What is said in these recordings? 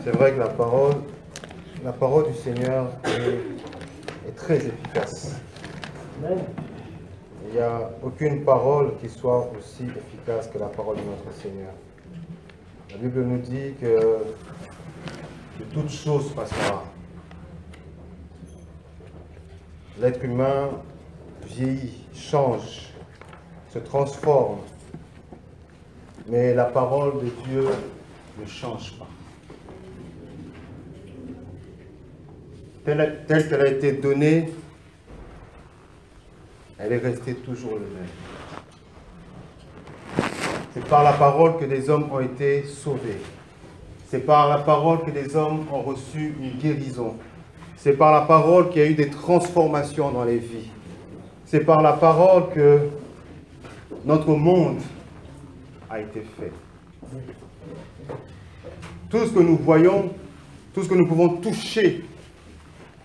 C'est vrai que la parole du Seigneur est très efficace. Il n'y a aucune parole qui soit aussi efficace que la parole de notre Seigneur. La Bible nous dit que toute chose passera. L'être humain vieillit, change, se transforme, mais la parole de Dieu ne change pas. Telle qu'elle a été donnée, elle est restée toujours le même. C'est par la parole que des hommes ont été sauvés. C'est par la parole que des hommes ont reçu une guérison. C'est par la parole qu'il y a eu des transformations dans les vies. C'est par la parole que notre monde a été fait. Tout ce que nous voyons, tout ce que nous pouvons toucher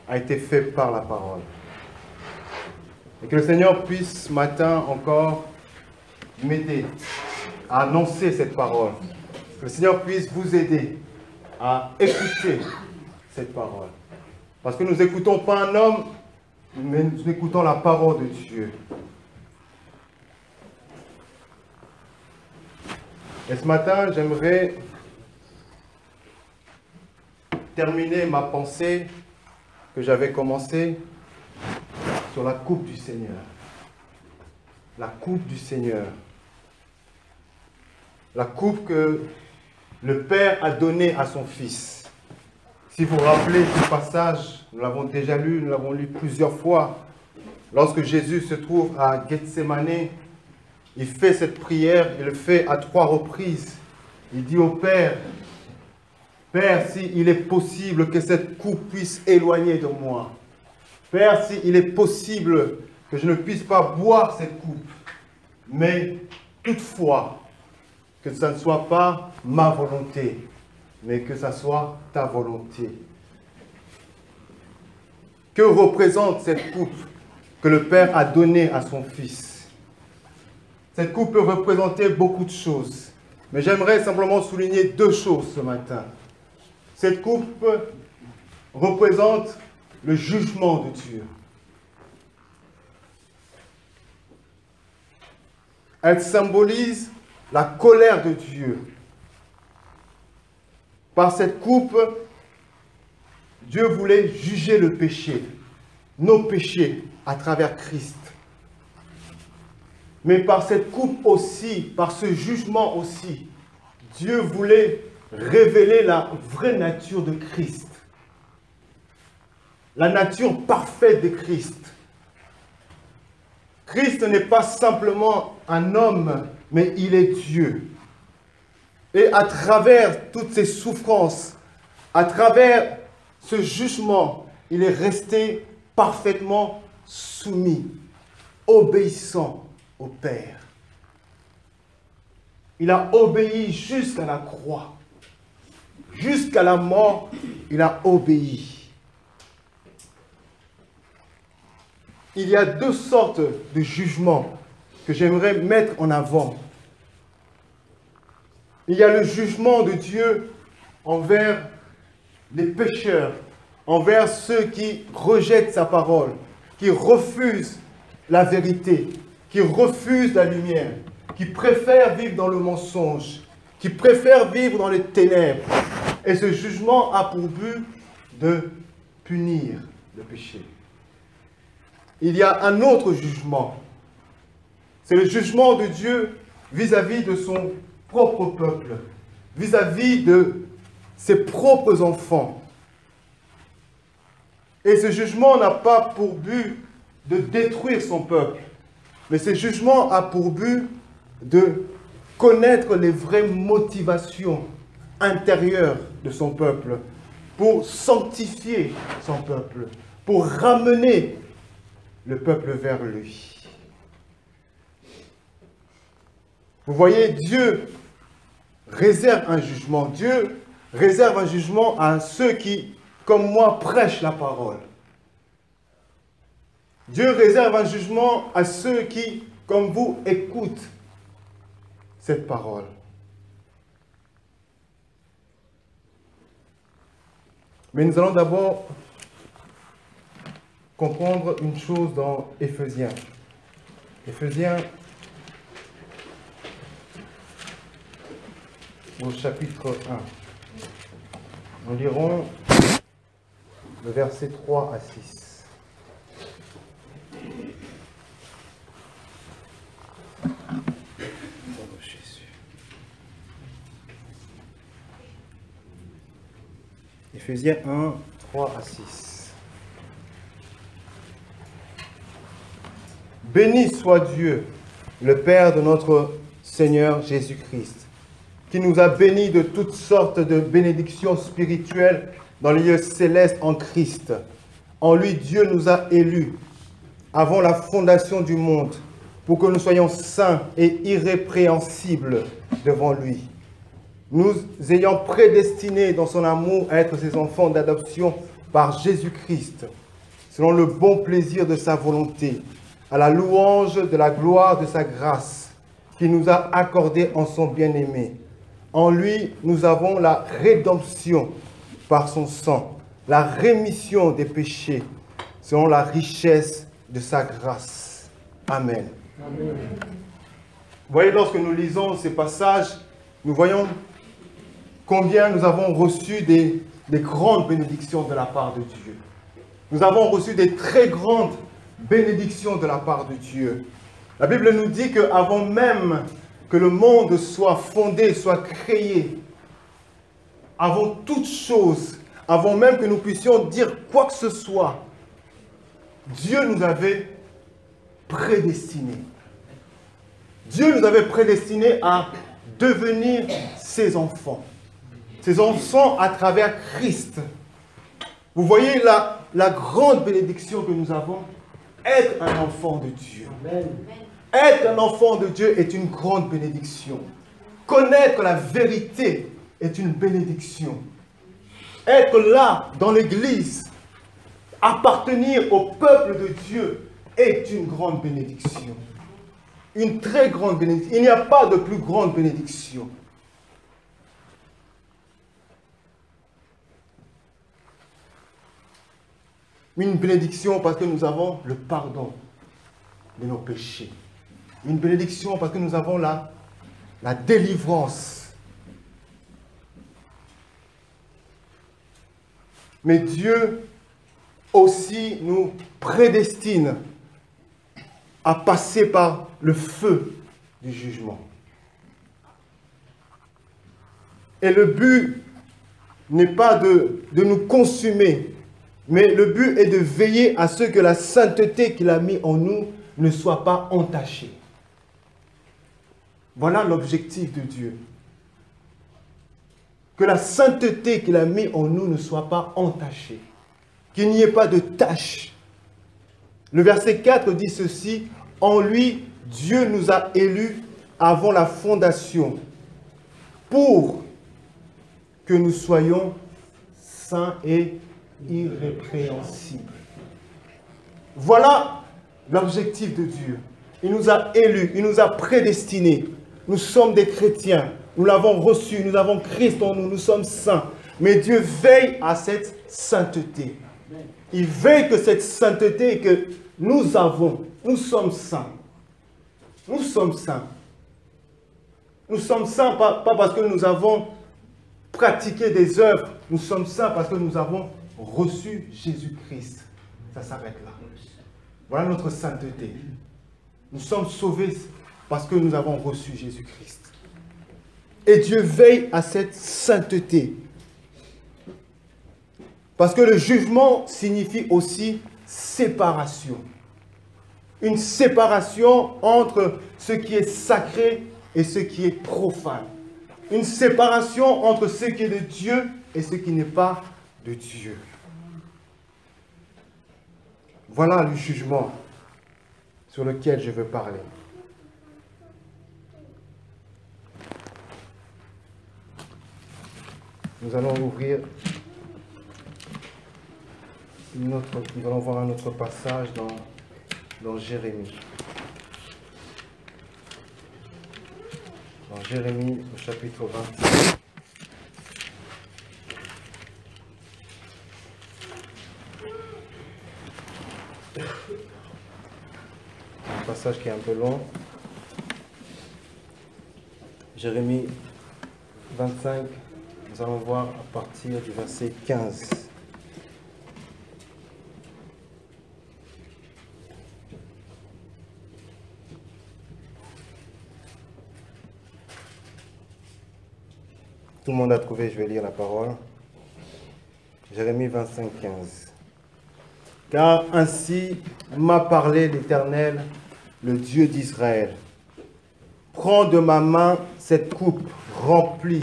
a été fait par la parole. Et que le Seigneur puisse ce matin encore m'aider à annoncer cette parole. Que le Seigneur puisse vous aider à écouter cette parole. Parce que nous n'écoutons pas un homme, mais nous écoutons la parole de Dieu. Et ce matin, j'aimerais terminer ma pensée que j'avais commencée sur la coupe du Seigneur. La coupe du Seigneur. La coupe que le Père a donnée à son Fils. Si vous vous rappelez ce passage, nous l'avons déjà lu, nous l'avons lu plusieurs fois. Lorsque Jésus se trouve à Gethsémane, il fait cette prière, il le fait à 3 reprises. Il dit au Père, « Père, s'il est possible que cette coupe puisse éloigner de moi. Père, s'il est possible que je ne puisse pas boire cette coupe. Mais toutefois, que ça ne soit pas ma volonté, mais que ça soit ta volonté. » Que représente cette coupe que le Père a donnée à son Fils? Cette coupe peut représenter beaucoup de choses, mais j'aimerais simplement souligner 2 choses ce matin. Cette coupe représente le jugement de Dieu. Elle symbolise la colère de Dieu. Par cette coupe, Dieu voulait juger le péché, nos péchés, à travers Christ. Mais par cette coupe aussi, par ce jugement aussi, Dieu voulait révéler la vraie nature de Christ. La nature parfaite de Christ. Christ n'est pas simplement un homme, mais il est Dieu. Et à travers toutes ces souffrances, à travers ce jugement, il est resté parfaitement soumis, obéissant au Père. Il a obéi jusqu'à la croix. Jusqu'à la mort, il a obéi. Il y a 2 sortes de jugements que j'aimerais mettre en avant. Il y a le jugement de Dieu envers les pécheurs, envers ceux qui rejettent sa parole, qui refusent la vérité, qui refusent la lumière, qui préfèrent vivre dans le mensonge, qui préfèrent vivre dans les ténèbres. Et ce jugement a pour but de punir le péché. Il y a un autre jugement. C'est le jugement de Dieu vis-à-vis de son propre peuple, vis-à-vis de ses propres enfants. Et ce jugement n'a pas pour but de détruire son peuple, mais ce jugement a pour but de connaître les vraies motivations intérieures de son peuple, pour sanctifier son peuple, pour ramener le peuple vers lui. Vous voyez, Dieu réserve un jugement. Dieu réserve un jugement à ceux qui, comme moi, prêchent la parole. Dieu réserve un jugement à ceux qui, comme vous, écoutent cette parole. Mais nous allons d'abord comprendre une chose dans Éphésiens. Éphésiens, au chapitre 1. Nous lirons le verset 3 à 6. Éphésiens 1, 3 à 6. Béni soit Dieu, le Père de notre Seigneur Jésus-Christ, qui nous a bénis de toutes sortes de bénédictions spirituelles dans les lieux célestes en Christ. En lui, Dieu nous a élus avant la fondation du monde pour que nous soyons saints et irrépréhensibles devant lui. Nous ayant prédestinés dans son amour à être ses enfants d'adoption par Jésus-Christ, selon le bon plaisir de sa volonté, à la louange de la gloire de sa grâce, qu'il nous a accordée en son bien-aimé. En lui, nous avons la rédemption par son sang, la rémission des péchés, selon la richesse de sa grâce. Amen. Amen. Vous voyez, lorsque nous lisons ces passages, nous voyons combien nous avons reçu des grandes bénédictions de la part de Dieu. Nous avons reçu des très grandes bénédictions de la part de Dieu. La Bible nous dit qu'avant même que le monde soit fondé, soit créé, avant toute chose, avant même que nous puissions dire quoi que ce soit, Dieu nous avait prédestinés. Dieu nous avait prédestinés à devenir ses enfants. Ses enfants à travers Christ. Vous voyez la grande bénédiction que nous avons, être un enfant de Dieu. Amen. Être un enfant de Dieu est une grande bénédiction. Connaître la vérité est une bénédiction. Être là, dans l'Église, appartenir au peuple de Dieu est une grande bénédiction. Une très grande bénédiction. Il n'y a pas de plus grande bénédiction. Une bénédiction parce que nous avons le pardon de nos péchés. Une bénédiction parce que nous avons la délivrance. Mais Dieu aussi nous prédestine à passer par le feu du jugement. Et le but n'est pas de nous consumer, mais le but est de veiller à ce que la sainteté qu'il a mis en nous ne soit pas entachée. Voilà l'objectif de Dieu. Que la sainteté qu'il a mis en nous ne soit pas entachée. Qu'il n'y ait pas de tache. Le verset 4 dit ceci: en lui, Dieu nous a élus avant la fondation pour que nous soyons saints et irrépréhensibles. Voilà l'objectif de Dieu. Il nous a élus, il nous a prédestinés. Nous sommes des chrétiens, nous l'avons reçu, nous avons Christ en nous, nous sommes saints. Mais Dieu veille à cette sainteté. Il veille que cette sainteté que nous avons, nous sommes saints. Nous sommes saints. Nous sommes saints pas parce que nous avons pratiqué des œuvres, nous sommes saints parce que nous avons reçu Jésus-Christ. Ça s'arrête là. Voilà notre sainteté. Nous sommes sauvés parce que nous avons reçu Jésus-Christ. Et Dieu veille à cette sainteté. Parce que le jugement signifie aussi séparation. Une séparation entre ce qui est sacré et ce qui est profane. Une séparation entre ce qui est de Dieu et ce qui n'est pas de Dieu. Voilà le jugement sur lequel je veux parler. Nous allons ouvrir nous allons voir un autre passage dans Jérémie. Dans Jérémie au chapitre 26. passage qui est un peu long. Jérémie 25, nous allons voir à partir du verset 15. Tout le monde a trouvé, je vais lire la parole. Jérémie 25, 15. Car ainsi m'a parlé l'Éternel, le Dieu d'Israël. Prends de ma main cette coupe remplie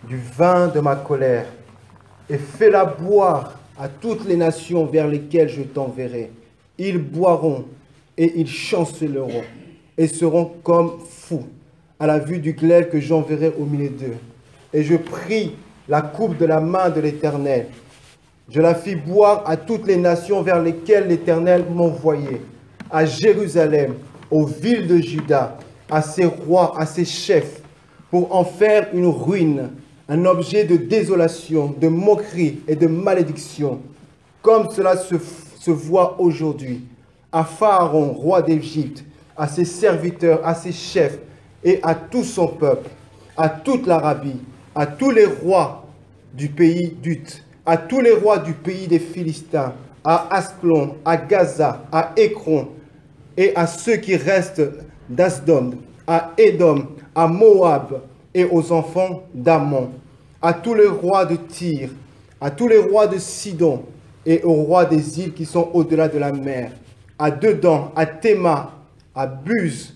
du vin de ma colère et fais-la boire à toutes les nations vers lesquelles je t'enverrai. Ils boiront et ils chanceleront et seront comme fous à la vue du glaive que j'enverrai au milieu d'eux. Et je pris la coupe de la main de l'Éternel. Je la fis boire à toutes les nations vers lesquelles l'Éternel m'envoyait, à Jérusalem, aux villes de Juda, à ses rois, à ses chefs, pour en faire une ruine, un objet de désolation, de moquerie et de malédiction, comme cela se voit aujourd'hui, à Pharaon, roi d'Égypte, à ses serviteurs, à ses chefs et à tout son peuple, à toute l'Arabie, à tous les rois du pays d'Ut, à tous les rois du pays des Philistins, à Asclon, à Gaza, à Écron, et à ceux qui restent d'Asdod, à Édom, à Moab, et aux enfants d'Ammon, à tous les rois de Tyr, à tous les rois de Sidon, et aux rois des îles qui sont au-delà de la mer, à Dedan, à Théma, à Buz,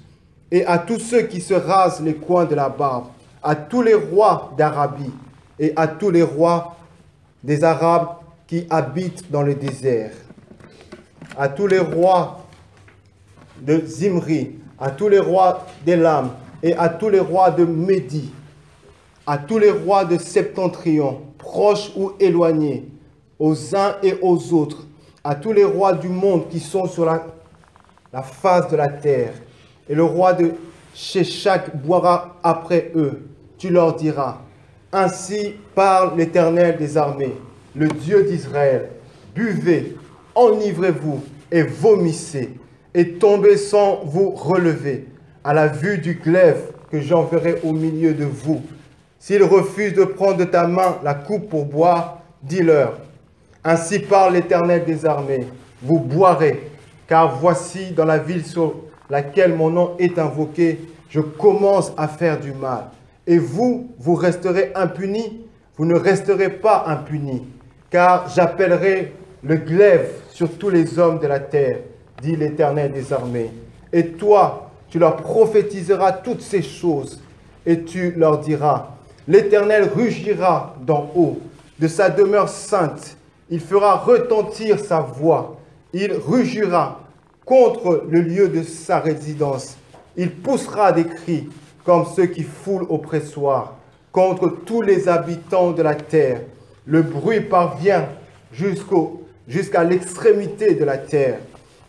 et à tous ceux qui se rasent les coins de la barbe, à tous les rois d'Arabie et à tous les rois des Arabes qui habitent dans le désert, à tous les rois de Zimri, à tous les rois d'Élam et à tous les rois de Médie, à tous les rois de Septentrion, proches ou éloignés, aux uns et aux autres, à tous les rois du monde qui sont sur la face de la terre. Et le roi de Sheshak boira après eux. Tu leur diras, ainsi parle l'Éternel des armées, le Dieu d'Israël. Buvez, enivrez-vous et vomissez, et tombez sans vous relever, à la vue du glaive que j'enverrai au milieu de vous. S'ils refusent de prendre de ta main la coupe pour boire, dis-leur, ainsi parle l'Éternel des armées, vous boirez, car voici dans la ville sur laquelle mon nom est invoqué, je commence à faire du mal. Et vous, vous resterez impunis, vous ne resterez pas impunis, car j'appellerai le glaive sur tous les hommes de la terre, dit l'Éternel des armées. Et toi, tu leur prophétiseras toutes ces choses, et tu leur diras, l'Éternel rugira d'en haut, de sa demeure sainte, il fera retentir sa voix, il rugira contre le lieu de sa résidence, il poussera des cris, comme ceux qui foulent au pressoir, contre tous les habitants de la terre. Le bruit parvient jusqu'à l'extrémité de la terre,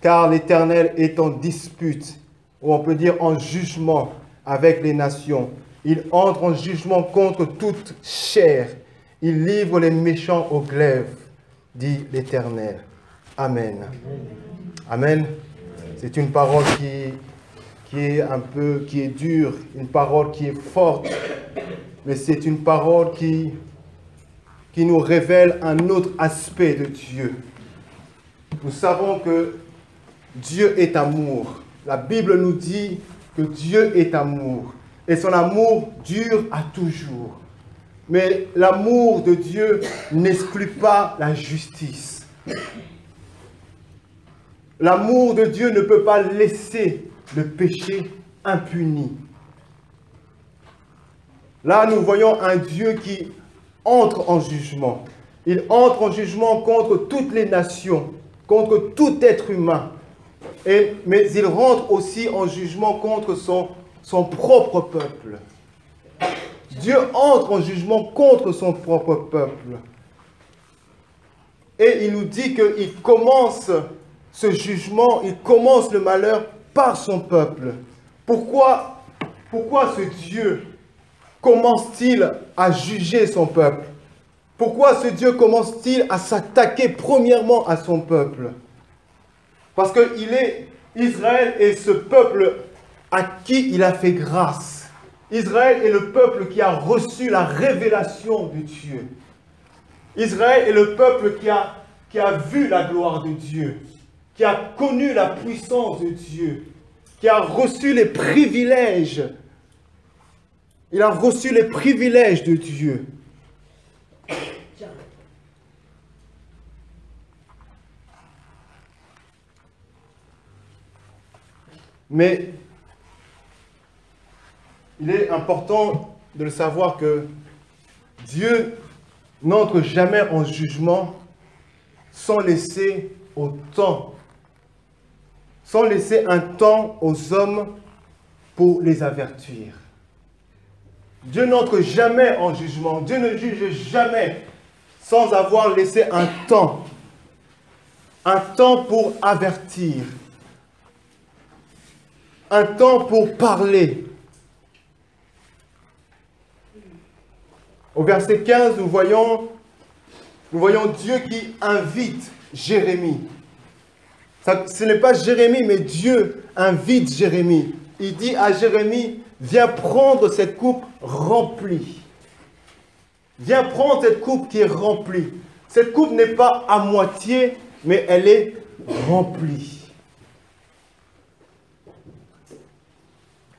car l'Éternel est en dispute, ou on peut dire en jugement avec les nations. Il entre en jugement contre toute chair. Il livre les méchants au glaive, dit l'Éternel. Amen. Amen. C'est une parole qui est dure, une parole qui est forte, mais c'est une parole qui nous révèle un autre aspect de Dieu. Nous savons que Dieu est amour. La Bible nous dit que Dieu est amour, et son amour dure à toujours. Mais l'amour de Dieu n'exclut pas la justice. L'amour de Dieu ne peut pas laisser le péché impuni. Là, nous voyons un Dieu qui entre en jugement. Il entre en jugement contre toutes les nations, contre tout être humain. Mais il rentre aussi en jugement contre son propre peuple. Dieu entre en jugement contre son propre peuple. Et il nous dit qu'il commence ce jugement, il commence le malheur par son peuple. Pourquoi ce Dieu commence-t-il à juger son peuple? Pourquoi ce Dieu commence-t-il à s'attaquer premièrement à son peuple? Parce qu'il est Israël est ce peuple à qui il a fait grâce. Israël est le peuple qui a reçu la révélation de Dieu. Israël est le peuple qui a vu la gloire de Dieu, qui a connu la puissance de Dieu, qui a reçu les privilèges. Il a reçu les privilèges de Dieu. Mais il est important de le savoir que Dieu n'entre jamais en jugement sans laisser un temps aux hommes pour les avertir. Dieu n'entre jamais en jugement. Dieu ne juge jamais sans avoir laissé un temps pour avertir, un temps pour parler. Au verset 15, nous voyons Dieu qui invite Jérémie. Ce n'est pas Jérémie, mais Dieu invite Jérémie. Il dit à Jérémie, viens prendre cette coupe remplie. Viens prendre cette coupe qui est remplie. Cette coupe n'est pas à moitié, mais elle est remplie.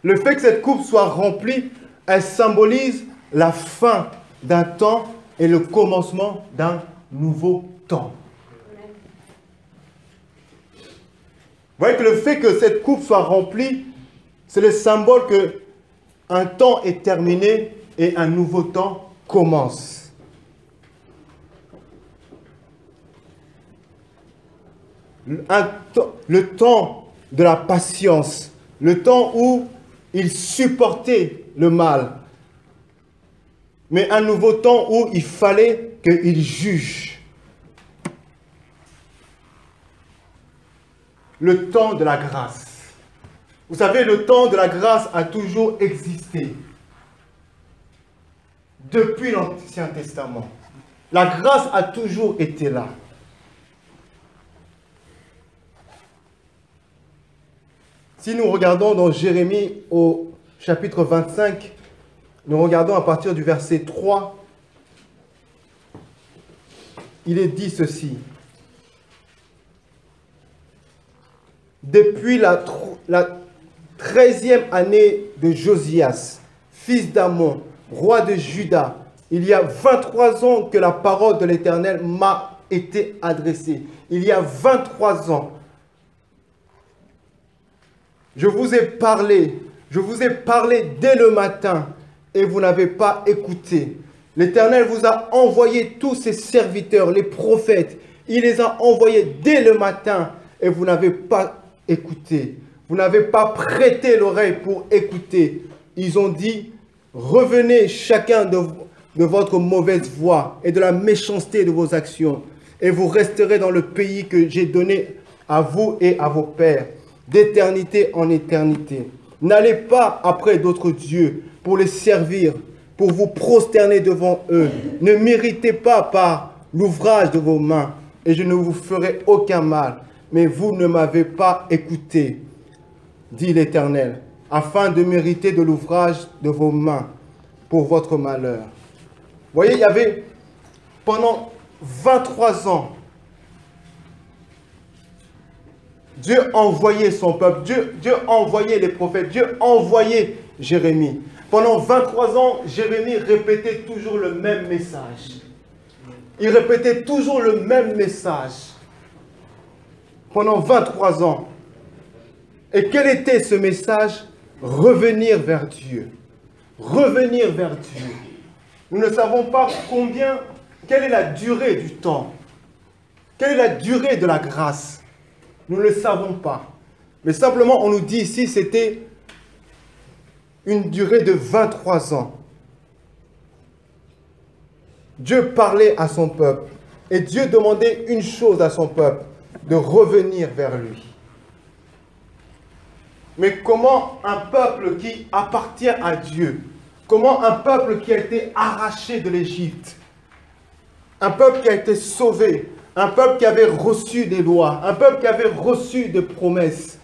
Le fait que cette coupe soit remplie, elle symbolise la fin d'un temps et le commencement d'un nouveau temps. Vous voyez que le fait que cette coupe soit remplie, c'est le symbole que un temps est terminé et un nouveau temps commence. Le temps de la patience, le temps où il supportait le mal, mais un nouveau temps où il fallait qu'il juge. Le temps de la grâce. Vous savez, le temps de la grâce a toujours existé. Depuis l'Ancien Testament. La grâce a toujours été là. Si nous regardons dans Jérémie au chapitre 25, nous regardons à partir du verset 3, il est dit ceci. Depuis la 13e année de Josias, fils d'Amon, roi de Juda, il y a 23 ans que la parole de l'Éternel m'a été adressée. Il y a 23 ans. Je vous ai parlé dès le matin et vous n'avez pas écouté. L'Éternel vous a envoyé tous ses serviteurs, les prophètes. Il les a envoyés dès le matin et vous n'avez pas écouté. Vous n'avez pas prêté l'oreille pour écouter. Ils ont dit, revenez chacun de votre mauvaise voie et de la méchanceté de vos actions, et vous resterez dans le pays que j'ai donné à vous et à vos pères, d'éternité en éternité. N'allez pas après d'autres dieux pour les servir, pour vous prosterner devant eux. Ne m'irritez pas par l'ouvrage de vos mains, et je ne vous ferai aucun mal. Mais vous ne m'avez pas écouté, dit l'Éternel, afin de mériter de l'ouvrage de vos mains pour votre malheur. Vous voyez, il y avait pendant 23 ans, Dieu envoyait son peuple, Dieu envoyait les prophètes, Dieu envoyait Jérémie. Pendant 23 ans, Jérémie répétait toujours le même message. Il répétait toujours le même message. Pendant 23 ans. Et quel était ce message? Revenir vers Dieu. Revenir vers Dieu. Nous ne savons pas quelle est la durée du temps. Quelle est la durée de la grâce? Nous ne le savons pas. Mais simplement, on nous dit ici, c'était une durée de 23 ans. Dieu parlait à son peuple. Et Dieu demandait une chose à son peuple, de revenir vers lui. Mais comment un peuple qui appartient à Dieu, comment un peuple qui a été arraché de l'Égypte, un peuple qui a été sauvé, un peuple qui avait reçu des lois, un peuple qui avait reçu des promesses,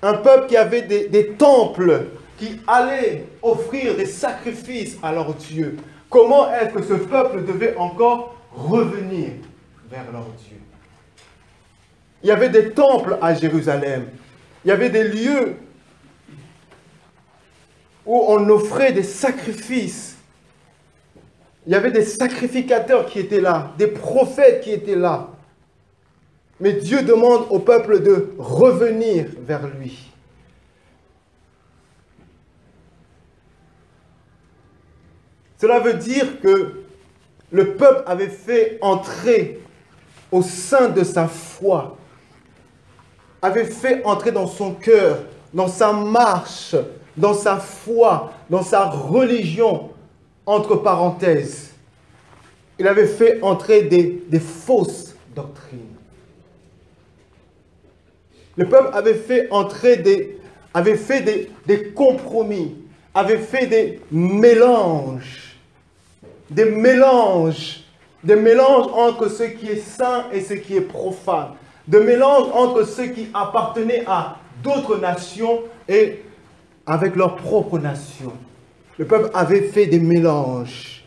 Un peuple qui avait des temples, qui allaient offrir des sacrifices à leur Dieu. Comment est-ce que ce peuple devait encore revenir vers leur Dieu? Il y avait des temples à Jérusalem. Il y avait des lieux où on offrait des sacrifices. Il y avait des sacrificateurs qui étaient là, des prophètes qui étaient là. Mais Dieu demande au peuple de revenir vers lui. Cela veut dire que le peuple avait fait entrer au sein de sa foi, avait fait entrer dans son cœur, dans sa marche, dans sa foi, dans sa religion, entre parenthèses. Il avait fait entrer des fausses doctrines. Le peuple avait fait entrer des compromis, avait fait des mélanges entre ce qui est saint et ce qui est profane, des mélanges entre ceux qui appartenaient à d'autres nations et avec leur propre nation. Le peuple avait fait des mélanges.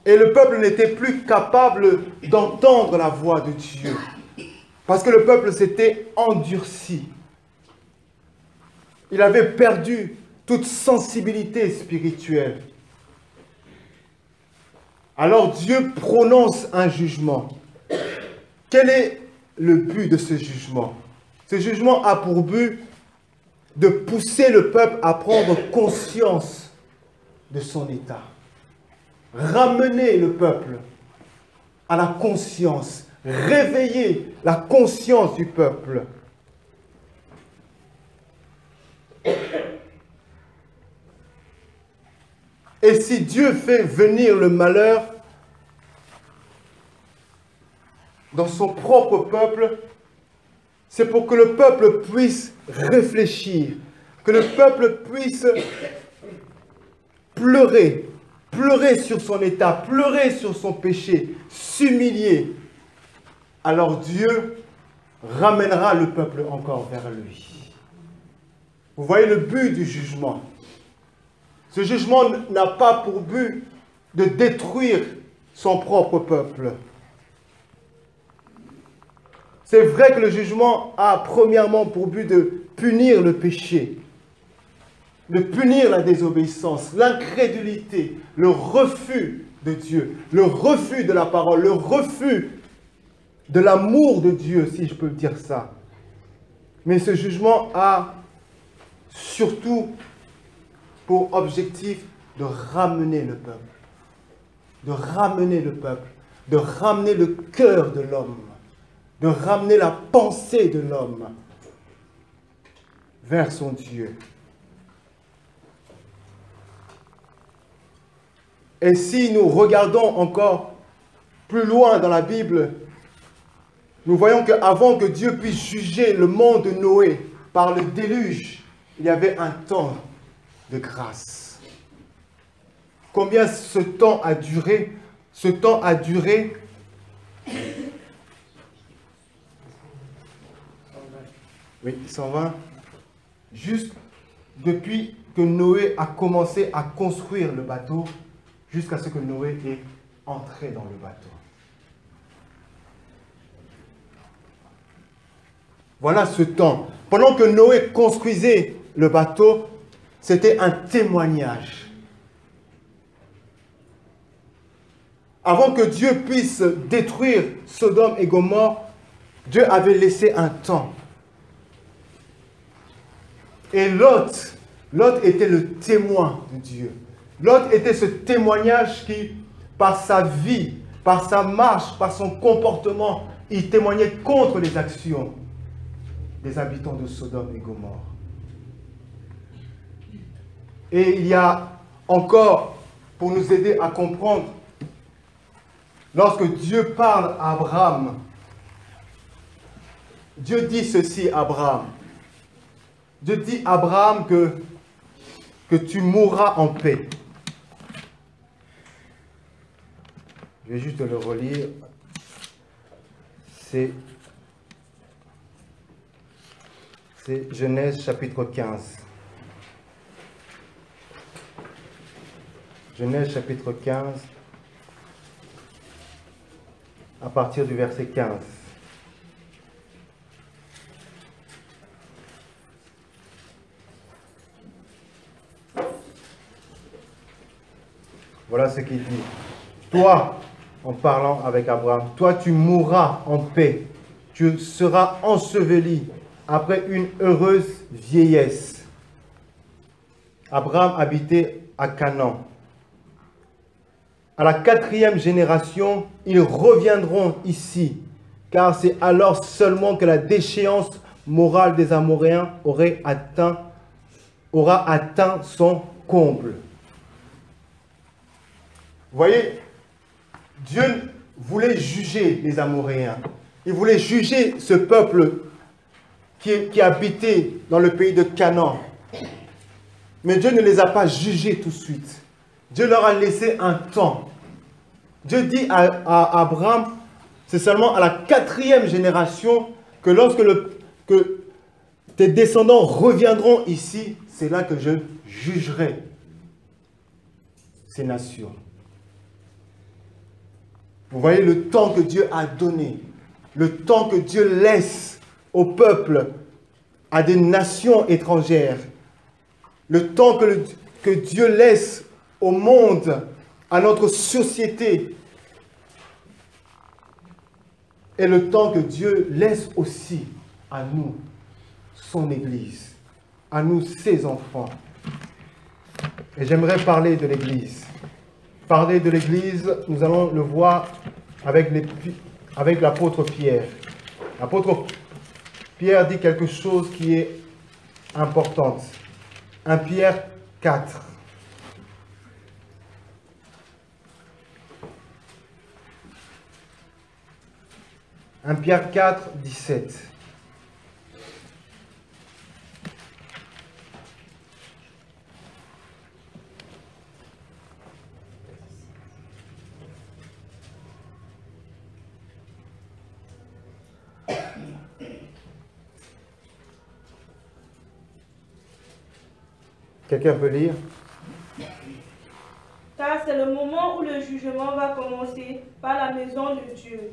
Et le peuple n'était plus capable d'entendre la voix de Dieu. Parce que le peuple s'était endurci. Il avait perdu toute sensibilité spirituelle. Alors Dieu prononce un jugement. Quel est le but de ce jugement? Ce jugement a pour but de pousser le peuple à prendre conscience de son état. Ramener le peuple à la conscience, réveiller la conscience du peuple. Et si Dieu fait venir le malheur dans son propre peuple, c'est pour que le peuple puisse réfléchir, que le peuple puisse pleurer sur son état, pleurer sur son péché, s'humilier. Alors Dieu ramènera le peuple encore vers lui. Vous voyez le but du jugement. Ce jugement n'a pas pour but de détruire son propre peuple. C'est vrai que le jugement a premièrement pour but de punir le péché, de punir la désobéissance, l'incrédulité, le refus de Dieu, le refus de la parole, le refus de l'amour de Dieu, si je peux dire ça. Mais ce jugement a surtout pour objectif de ramener le peuple, de ramener le peuple, de ramener le cœur de l'homme, de ramener la pensée de l'homme vers son Dieu. Et si nous regardons encore plus loin dans la Bible, nous voyons qu'avant que Dieu puisse juger le monde de Noé par le déluge, il y avait un temps de grâce. Combien ce temps a duré? Ce temps a duré 120. Juste depuis que Noé a commencé à construire le bateau, jusqu'à ce que Noé est entré dans le bateau. Voilà ce temps. Pendant que Noé construisait le bateau, c'était un témoignage. Avant que Dieu puisse détruire Sodome et Gomorrhe, Dieu avait laissé un temps. Et Lot était le témoin de Dieu. Lot était ce témoignage qui, par sa vie, par sa marche, par son comportement, il témoignait contre les actions des habitants de Sodome et Gomorrhe. Et il y a encore, pour nous aider à comprendre, lorsque Dieu parle à Abraham, Dieu dit ceci à Abraham. Dieu dit à Abraham que tu mourras en paix. Je vais juste le relire. C'est C'est Genèse chapitre 15. Genèse chapitre 15, à partir du verset 15. Voilà ce qu'il dit. Toi, en parlant avec Abraham, toi tu mourras en paix, tu seras enseveli après une heureuse vieillesse. Abraham habitait à Canaan. À la 4e génération, ils reviendront ici, car c'est alors seulement que la déchéance morale des Amoréens aura atteint son comble. Vous voyez, Dieu voulait juger les Amoréens. Il voulait juger ce peuple qui habitait dans le pays de Canaan. Mais Dieu ne les a pas jugés tout de suite. Dieu leur a laissé un temps. Dieu dit à Abraham, c'est seulement à la 4e génération que lorsque que tes descendants reviendront ici, c'est là que je jugerai ces nations. Vous voyez le temps que Dieu a donné, le temps que Dieu laisse au peuple, à des nations étrangères, le temps que Dieu laisse au monde, à notre société, et le temps que Dieu laisse aussi à nous, son Église, à nous, ses enfants. Et j'aimerais parler de l'Église. Parler de l'Église, nous allons le voir avec l'apôtre Pierre. L'apôtre Pierre dit quelque chose qui est important. 1 Pierre 4. 1 Pierre 4, 17. Quelqu'un peut lire? Car c'est le moment où le jugement va commencer par la maison de Dieu.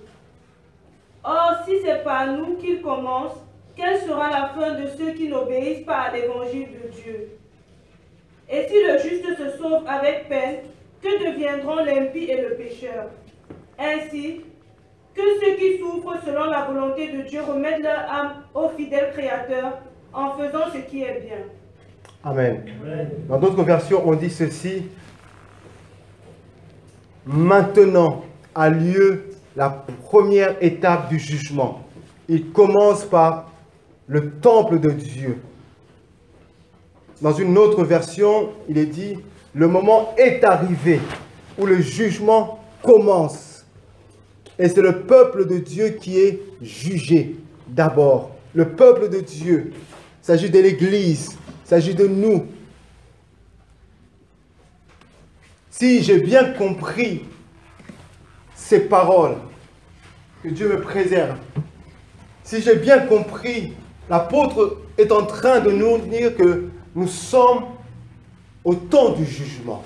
Or, si c'est par nous qu'il commence, quelle sera la fin de ceux qui n'obéissent pas à l'évangile de Dieu? Et si le juste se sauve avec peine, que deviendront l'impie et le pécheur? Ainsi, que ceux qui souffrent selon la volonté de Dieu remettent leur âme au fidèle Créateur en faisant ce qui est bien. Amen. Dans d'autres versions, on dit ceci. Maintenant a lieu la première étape du jugement. Il commence par le temple de Dieu. Dans une autre version, il est dit, le moment est arrivé où le jugement commence. Et c'est le peuple de Dieu qui est jugé d'abord. Le peuple de Dieu. Il s'agit de l'Église. Il s'agit de nous. Si j'ai bien compris ces paroles, que Dieu me préserve, si j'ai bien compris, l'apôtre est en train de nous dire que nous sommes au temps du jugement.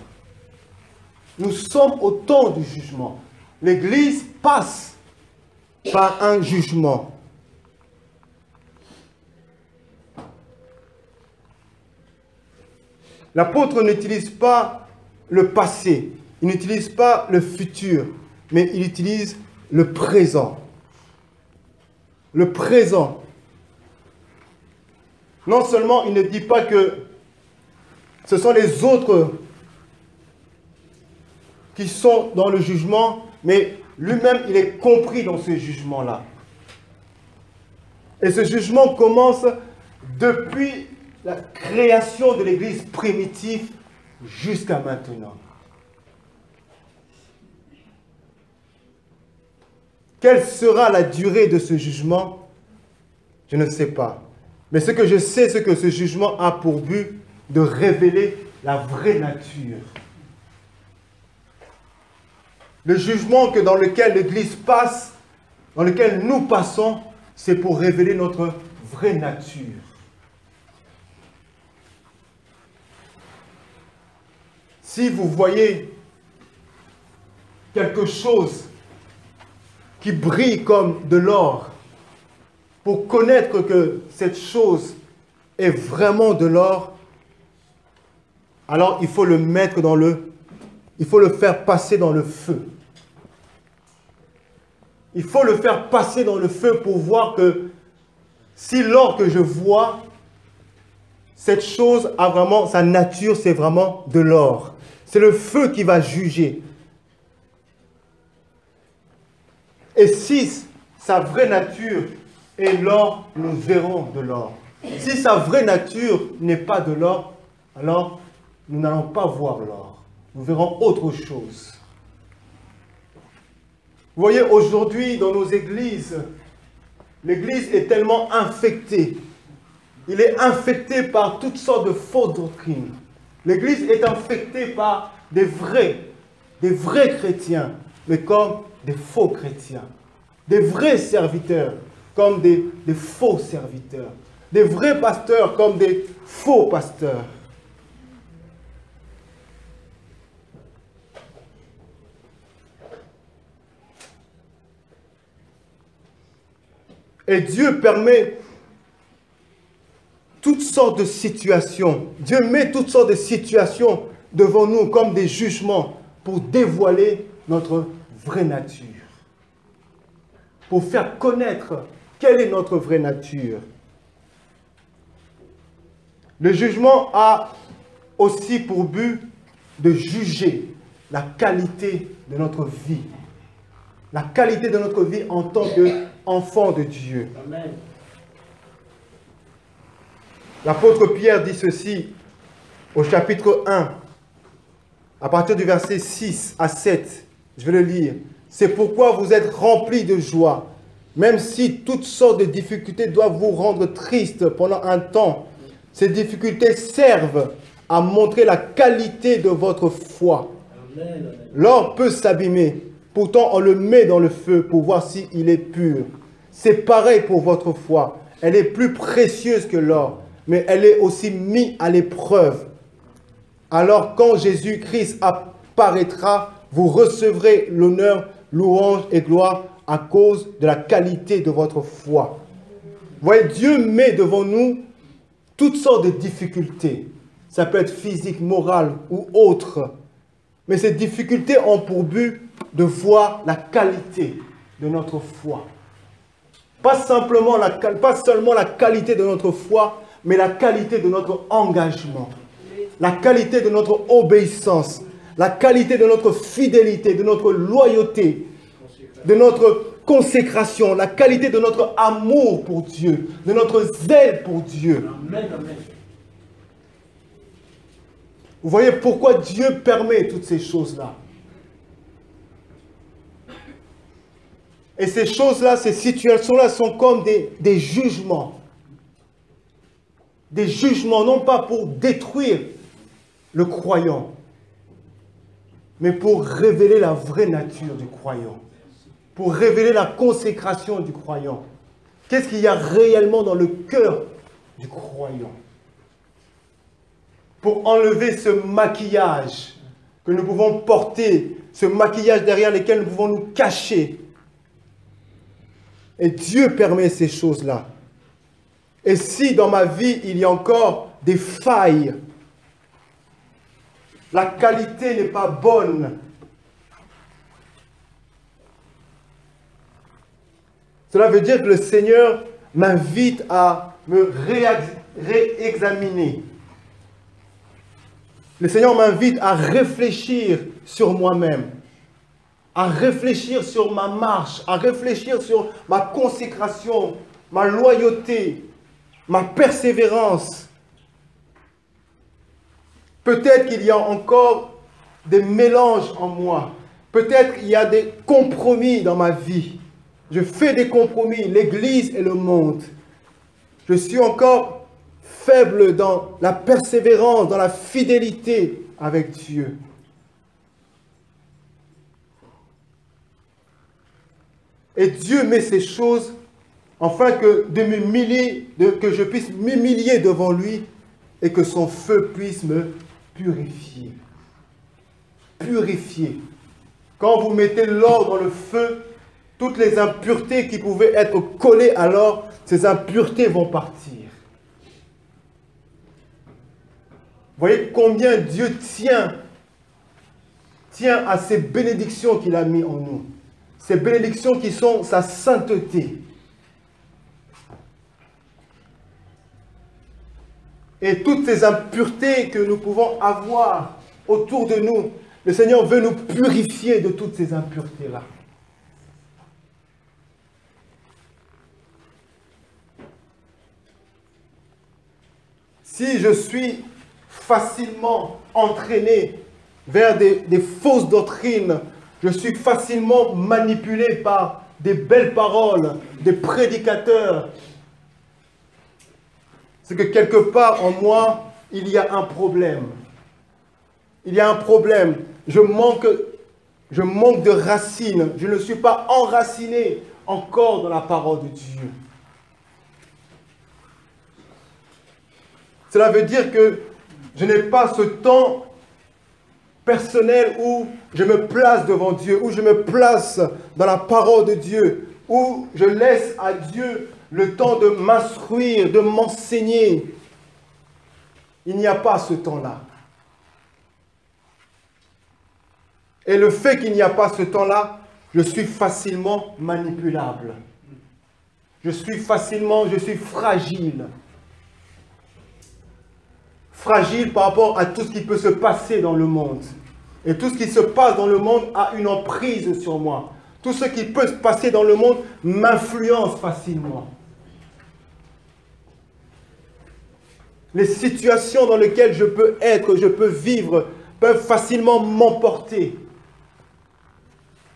Nous sommes au temps du jugement. L'Église passe par un jugement. L'apôtre n'utilise pas le passé, il n'utilise pas le futur, mais il utilise le présent. Le présent. Non seulement il ne dit pas que ce sont les autres qui sont dans le jugement, mais lui-même il est compris dans ce jugement-là. Et ce jugement commence depuis la création de l'Église primitive jusqu'à maintenant. Quelle sera la durée de ce jugement? Je ne sais pas. Mais ce que je sais, c'est que ce jugement a pour but de révéler la vraie nature. Le jugement dans lequel l'Église passe, dans lequel nous passons, c'est pour révéler notre vraie nature. Si vous voyez quelque chose qui brille comme de l'or, pour connaître que cette chose est vraiment de l'or, alors il faut le mettre il faut le faire passer dans le feu. Il faut le faire passer dans le feu pour voir que si l'or que je vois, cette chose a vraiment, sa nature, c'est vraiment de l'or. C'est le feu qui va juger. Et si sa vraie nature est l'or, nous verrons de l'or. Si sa vraie nature n'est pas de l'or, alors nous n'allons pas voir l'or. Nous verrons autre chose. Vous voyez, aujourd'hui, dans nos églises, l'église est tellement infectée. Il est infecté par toutes sortes de fausses doctrines. L'église est infectée par des vrais chrétiens, mais comme des faux chrétiens. Des vrais serviteurs, comme des faux serviteurs. Des vrais pasteurs, comme des faux pasteurs. Et Dieu permet toutes sortes de situations. Dieu met toutes sortes de situations devant nous comme des jugements pour dévoiler notre vraie nature. Pour faire connaître quelle est notre vraie nature. Le jugement a aussi pour but de juger la qualité de notre vie. La qualité de notre vie en tant qu'enfant de Dieu. Amen. L'apôtre Pierre dit ceci au chapitre 1, à partir du verset 6 à 7. Je vais le lire. C'est pourquoi vous êtes remplis de joie, même si toutes sortes de difficultés doivent vous rendre tristes pendant un temps. Ces difficultés servent à montrer la qualité de votre foi. L'or peut s'abîmer, pourtant on le met dans le feu pour voir s'il est pur. C'est pareil pour votre foi. Elle est plus précieuse que l'or, mais elle est aussi mise à l'épreuve. Alors quand Jésus-Christ apparaîtra, vous recevrez l'honneur, louange et gloire à cause de la qualité de votre foi. Vous voyez, Dieu met devant nous toutes sortes de difficultés. Ça peut être physique, morale ou autre. Mais ces difficultés ont pour but de voir la qualité de notre foi. Pas seulement la qualité de notre foi, mais la qualité de notre engagement. La qualité de notre obéissance. La qualité de notre fidélité, de notre loyauté, de notre consécration, la qualité de notre amour pour Dieu, de notre zèle pour Dieu. Amen, amen. Vous voyez pourquoi Dieu permet toutes ces choses-là. Et ces choses-là, ces situations-là sont comme des jugements. Des jugements, non pas pour détruire le croyant, mais pour révéler la vraie nature du croyant. Pour révéler la consécration du croyant. Qu'est-ce qu'il y a réellement dans le cœur du croyant? Pour enlever ce maquillage que nous pouvons porter, ce maquillage derrière lequel nous pouvons nous cacher. Et Dieu permet ces choses-là. Et si dans ma vie, il y a encore des failles, la qualité n'est pas bonne, cela veut dire que le Seigneur m'invite à me réexaminer. Le Seigneur m'invite à réfléchir sur moi-même, à réfléchir sur ma marche, à réfléchir sur ma consécration, ma loyauté, ma persévérance. Peut-être qu'il y a encore des mélanges en moi. Peut-être qu'il y a des compromis dans ma vie. Je fais des compromis, l'Église et le monde. Je suis encore faible dans la persévérance, dans la fidélité avec Dieu. Et Dieu met ces choses afin que je puisse m'humilier devant lui et que son feu puisse me purifier. purifié. Quand vous mettez l'or dans le feu, toutes les impuretés qui pouvaient être collées à l'or, ces impuretés vont partir. Vous voyez combien Dieu tient à ces bénédictions qu'il a mis en nous. Ces bénédictions qui sont sa sainteté. Et toutes ces impuretés que nous pouvons avoir autour de nous, le Seigneur veut nous purifier de toutes ces impuretés-là. Si je suis facilement entraîné vers des fausses doctrines, je suis facilement manipulé par des belles paroles, des prédicateurs, c'est que quelque part en moi, il y a un problème. Il y a un problème. Je manque de racines. Je ne suis pas enraciné encore dans la parole de Dieu. Cela veut dire que je n'ai pas ce temps personnel où je me place devant Dieu, où je me place dans la parole de Dieu, où je laisse à Dieu le temps de m'instruire, de m'enseigner. Il n'y a pas ce temps-là. Et le fait qu'il n'y a pas ce temps-là, je suis facilement manipulable. Je suis fragile. Fragile par rapport à tout ce qui peut se passer dans le monde. Et tout ce qui se passe dans le monde a une emprise sur moi. Tout ce qui peut se passer dans le monde m'influence facilement. Les situations dans lesquelles je peux être, je peux vivre, peuvent facilement m'emporter.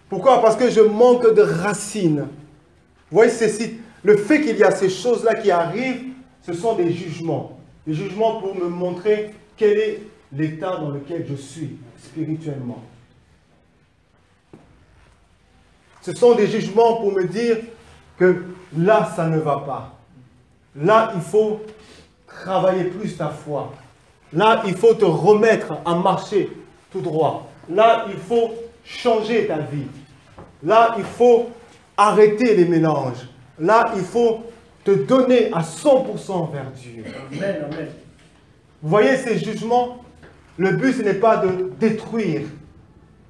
Pourquoi? Parce que je manque de racines. Vous voyez, le fait qu'il y a ces choses-là qui arrivent, ce sont des jugements. Des jugements pour me montrer quel est l'état dans lequel je suis spirituellement. Ce sont des jugements pour me dire que là, ça ne va pas. Là, il faut travailler plus ta foi. Là, il faut te remettre à marcher tout droit. Là, il faut changer ta vie. Là, il faut arrêter les mélanges. Là, il faut te donner à 100% vers Dieu. Amen, amen. Vous voyez ces jugements? Le but, ce n'est pas de détruire.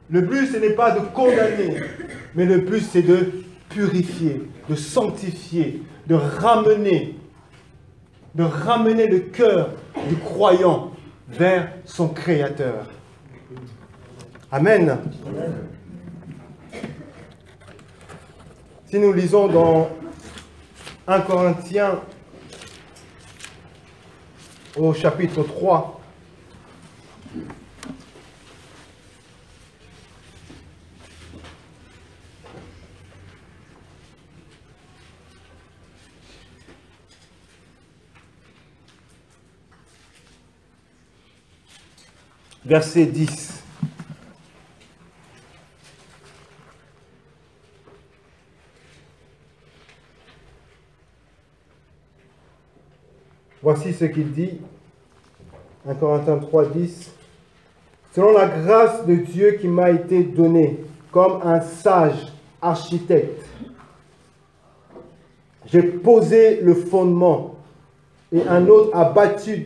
Le but, ce n'est pas de condamner. Mais le but, c'est de purifier, de sanctifier, de ramener le cœur du croyant vers son Créateur. Amen. Amen. Si nous lisons dans 1 Corinthiens au chapitre 3, verset 10. Voici ce qu'il dit, 1 Corinthiens 3, 10. Selon la grâce de Dieu qui m'a été donnée, comme un sage architecte, j'ai posé le fondement et un autre a bâti,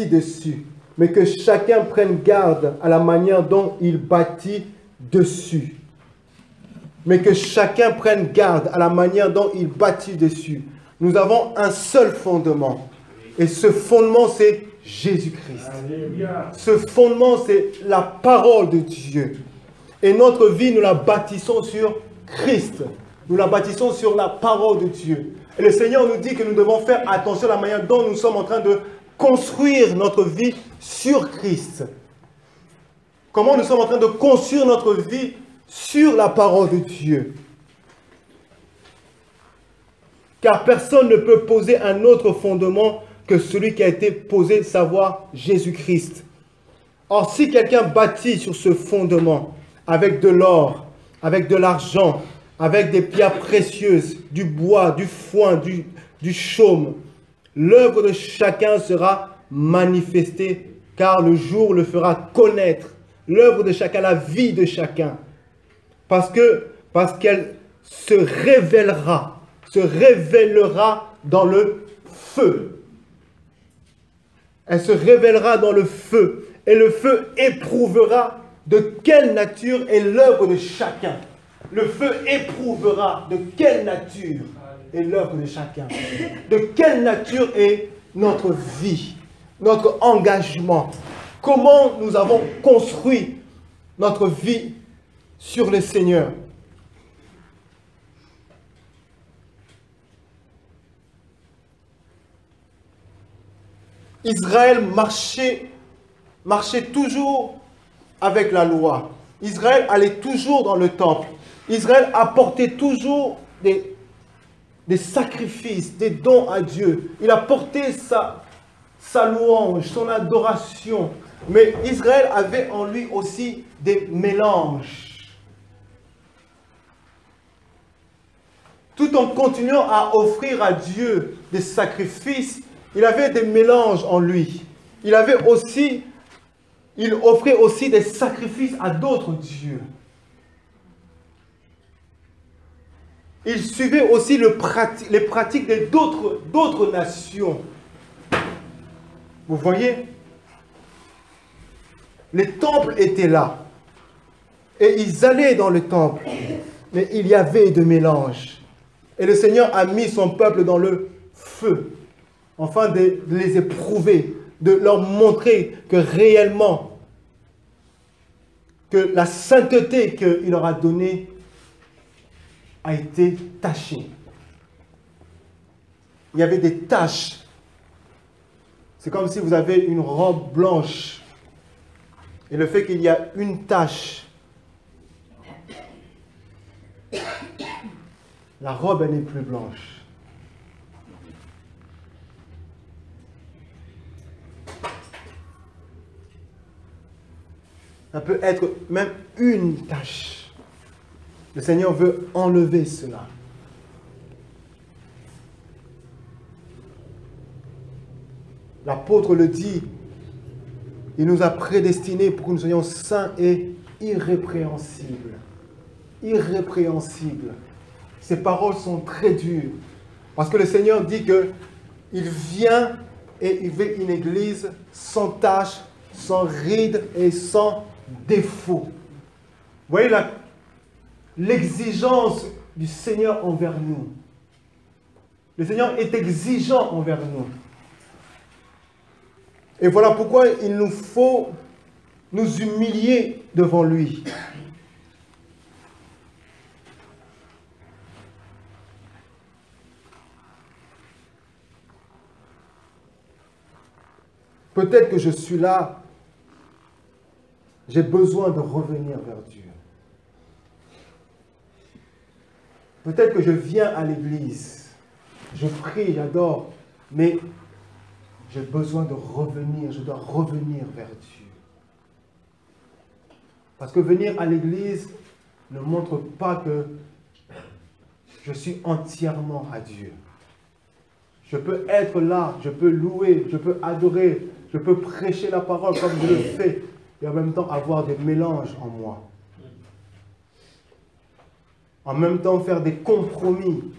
dessus, mais que chacun prenne garde à la manière dont il bâtit dessus. Mais que chacun prenne garde à la manière dont il bâtit dessus. Nous avons un seul fondement. Et ce fondement, c'est Jésus-Christ. Ce fondement, c'est la parole de Dieu. Et notre vie, nous la bâtissons sur Christ. Nous la bâtissons sur la parole de Dieu. Et le Seigneur nous dit que nous devons faire attention à la manière dont nous sommes en train de construire notre vie sur Christ. Comment nous sommes en train de construire notre vie sur la parole de Dieu. Car personne ne peut poser un autre fondement que celui qui a été posé, savoir Jésus-Christ. Or, si quelqu'un bâtit sur ce fondement avec de l'or, avec de l'argent, avec des pierres précieuses, du bois, du foin, du chaume, l'œuvre de chacun sera manifestée car le jour le fera connaître, l'œuvre de chacun, la vie de chacun. Parce qu'elle se révélera dans le feu. Elle se révélera dans le feu, et le feu éprouvera de quelle nature est l'œuvre de chacun. Le feu éprouvera de quelle nature est l'œuvre de chacun. De quelle nature est notre vie, notre engagement. Comment nous avons construit notre vie sur le Seigneur. Israël marchait toujours avec la loi. Israël allait toujours dans le temple. Israël apportait toujours des sacrifices, des dons à Dieu. Il apportait sa louange, son adoration. Mais Israël avait en lui aussi des mélanges. Tout en continuant à offrir à Dieu des sacrifices, il avait des mélanges en lui. Il offrait aussi des sacrifices à d'autres dieux. Il suivait aussi les pratiques d'autres nations. Vous voyez? Les temples étaient là. Et ils allaient dans le temple. Mais il y avait de mélange. Et le Seigneur a mis son peuple dans le feu. Afin de les éprouver. De leur montrer que réellement, que la sainteté qu'il leur a donnée a été tachée. Il y avait des taches. C'est comme si vous avez une robe blanche. Et le fait qu'il y a une tache, la robe, elle n'est plus blanche. Ça peut être même une tache. Le Seigneur veut enlever cela. L'apôtre le dit, il nous a prédestinés pour que nous soyons saints et irrépréhensibles. Irrépréhensibles. Ces paroles sont très dures. Parce que le Seigneur dit qu'il vient et il veut une église sans tache, sans ride et sans défaut. Vous voyez l'exigence du Seigneur envers nous. Le Seigneur est exigeant envers nous. Et voilà pourquoi il nous faut nous humilier devant lui. Peut-être que je suis là, j'ai besoin de revenir vers Dieu. Peut-être que je viens à l'église, je prie, j'adore, mais j'ai besoin de revenir, je dois revenir vers Dieu. Parce que venir à l'église ne montre pas que je suis entièrement à Dieu. Je peux être là, je peux louer, je peux adorer, je peux prêcher la parole comme je le fais, et en même temps avoir des mélanges en moi. En même temps faire des compromis.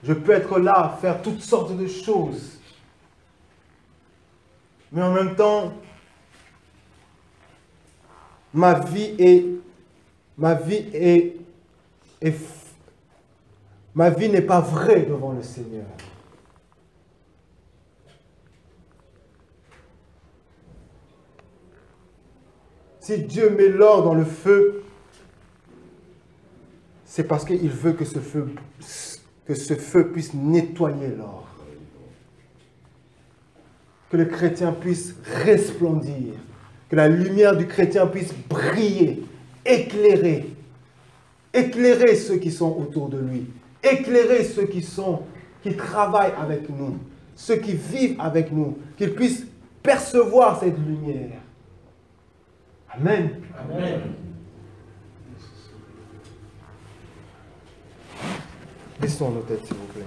Je peux être là, faire toutes sortes de choses. Mais en même temps, ma vie n'est pas vraie devant le Seigneur. Si Dieu met l'or dans le feu, c'est parce qu'il veut que ce feu puisse nettoyer l'or. Que le chrétien puisse resplendir. Que la lumière du chrétien puisse briller, éclairer. Éclairer ceux qui sont autour de lui. Éclairer ceux qui travaillent avec nous. Ceux qui vivent avec nous. Qu'ils puissent percevoir cette lumière. Amen. Amen. Baissons nos têtes, s'il vous plaît.